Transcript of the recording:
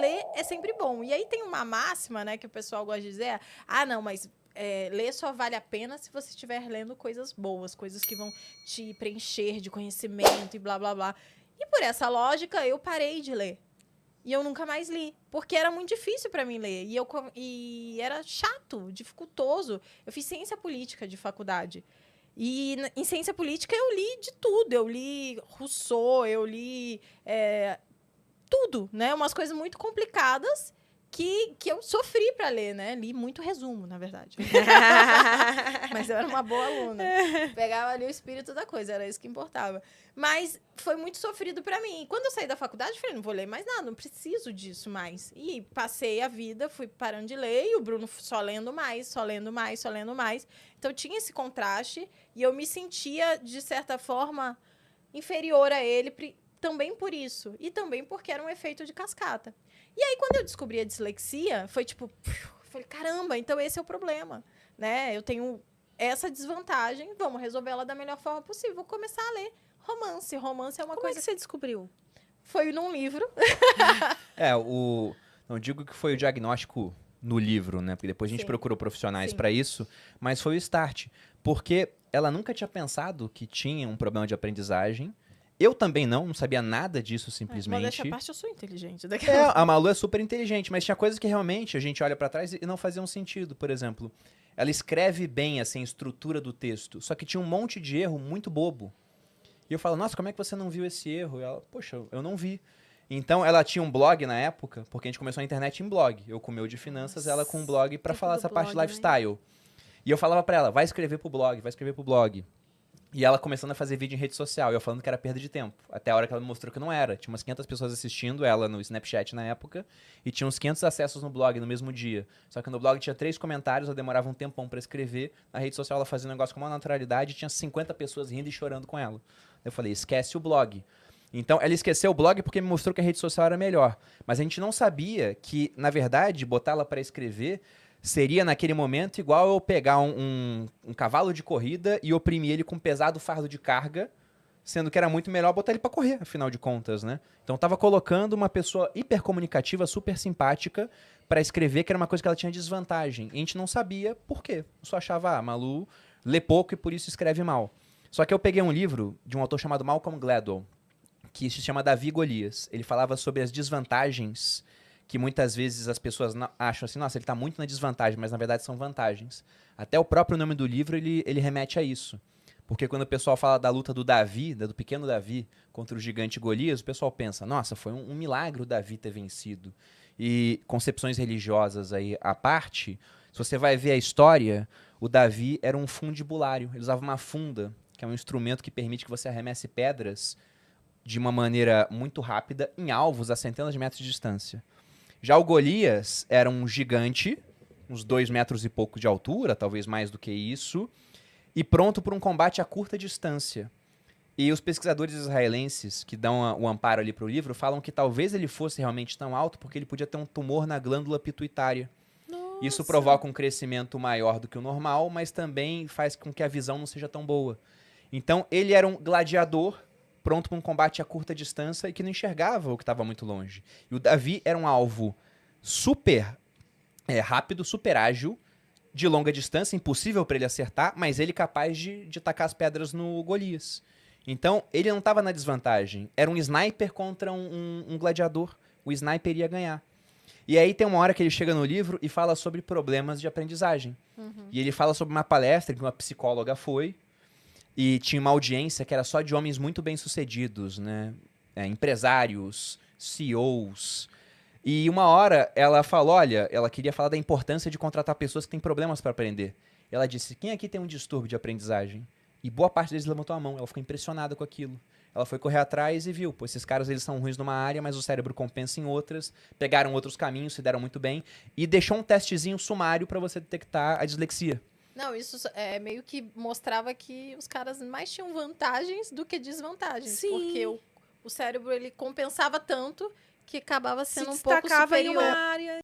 ler é sempre bom. E aí tem uma máxima, né, que o pessoal gosta de dizer, não, mas ler só vale a pena se você estiver lendo coisas boas, coisas que vão te preencher de conhecimento e blá, blá, blá. E por essa lógica, eu parei de ler. E eu nunca mais li, porque era muito difícil para mim ler. E era chato, dificultoso. Eu fiz ciência política de faculdade. E em ciência política eu li de tudo. Eu li Rousseau, eu li tudo, né? Umas coisas muito complicadas que eu sofri para ler, né? Li muito resumo, na verdade. Mas eu era uma boa aluna. Pegava ali o espírito da coisa, era isso que importava. Mas foi muito sofrido para mim. E quando eu saí da faculdade, eu falei, não vou ler mais nada, não preciso disso mais. E passei a vida, fui parando de ler, e o Bruno só lendo mais, só lendo mais, só lendo mais. Então tinha esse contraste, e eu me sentia, de certa forma, inferior a ele, também por isso. E também porque era um efeito de cascata. E aí, quando eu descobri a dislexia, foi tipo... Falei, caramba, então esse é o problema, né? Eu tenho essa desvantagem, vamos resolver ela da melhor forma possível. Vou começar a ler romance. Romance é uma Como coisa... é que você descobriu? Foi num livro. Não digo que foi o diagnóstico no livro, né? Porque depois a gente Sim. procurou profissionais Sim. para isso, mas foi o start. Porque ela nunca tinha pensado que tinha um problema de aprendizagem. Eu também não sabia nada disso simplesmente. Modéstia à parte, eu sou inteligente. A Malu é super inteligente, mas tinha coisas que realmente a gente olha pra trás e não faziam sentido. Por exemplo, ela escreve bem assim, a estrutura do texto, só que tinha um monte de erro muito bobo. E eu falo, nossa, como é que você não viu esse erro? E ela, poxa, eu não vi. Então, ela tinha um blog na época, porque a gente começou a internet em blog. Eu com o meu de finanças, ela com um blog pra falar essa parte de lifestyle. E eu falava pra ela, vai escrever pro blog, vai escrever pro blog. E ela começando a fazer vídeo em rede social, e eu falando que era perda de tempo. Até a hora que ela me mostrou que não era. Tinha umas 500 pessoas assistindo ela no Snapchat na época, e tinha uns 500 acessos no blog no mesmo dia. Só que no blog tinha 3 comentários, ela demorava um tempão pra escrever. Na rede social ela fazia um negócio com uma naturalidade, e tinha 50 pessoas rindo e chorando com ela. Eu falei, esquece o blog. Então, ela esqueceu o blog porque me mostrou que a rede social era melhor. Mas a gente não sabia que, na verdade, botar ela pra escrever seria, naquele momento, igual eu pegar um cavalo de corrida e oprimir ele com um pesado fardo de carga, sendo que era muito melhor botar ele pra correr, afinal de contas, né? Então, eu tava colocando uma pessoa hipercomunicativa, super simpática, pra escrever, que era uma coisa que ela tinha desvantagem. E a gente não sabia por quê. Eu só achava, Malu lê pouco e por isso escreve mal. Só que eu peguei um livro de um autor chamado Malcolm Gladwell, que se chama Davi e Golias. Ele falava sobre as desvantagens que muitas vezes as pessoas acham assim, nossa, ele está muito na desvantagem, mas na verdade são vantagens. Até o próprio nome do livro, ele remete a isso. Porque quando o pessoal fala da luta do Davi, do pequeno Davi, contra o gigante Golias, o pessoal pensa, nossa, foi um milagre o Davi ter vencido. E concepções religiosas aí à parte, se você vai ver a história, o Davi era um fundibulário. Ele usava uma funda, que é um instrumento que permite que você arremesse pedras de uma maneira muito rápida em alvos a centenas de metros de distância. Já o Golias era um gigante, uns 2 metros e pouco de altura, talvez mais do que isso, e pronto para um combate a curta distância. E os pesquisadores israelenses que dão o amparo ali para o livro falam que talvez ele fosse realmente tão alto porque ele podia ter um tumor na glândula pituitária. Nossa. Isso provoca um crescimento maior do que o normal, mas também faz com que a visão não seja tão boa. Então, ele era um gladiador pronto para um combate a curta distância e que não enxergava o que estava muito longe. E o Davi era um alvo super rápido, super ágil, de longa distância, impossível para ele acertar, mas ele capaz de tacar as pedras no Golias. Então, ele não estava na desvantagem. Era um sniper contra um gladiador. O sniper ia ganhar. E aí tem uma hora que ele chega no livro e fala sobre problemas de aprendizagem. E ele fala sobre uma palestra que uma psicóloga foi, e tinha uma audiência que era só de homens muito bem-sucedidos, né? Empresários, CEOs. E uma hora ela falou, olha, ela queria falar da importância de contratar pessoas que têm problemas para aprender. Ela disse, quem aqui tem um distúrbio de aprendizagem? E boa parte deles levantou a mão, ela ficou impressionada com aquilo. Ela foi correr atrás e viu, pô, esses caras eles são ruins numa área, mas o cérebro compensa em outras, pegaram outros caminhos, se deram muito bem, e deixou um testezinho sumário para você detectar a dislexia. Não, isso meio que mostrava que os caras mais tinham vantagens do que desvantagens. Sim. Porque o cérebro, ele compensava tanto que acabava Se sendo um pouco destacava em superior. uma área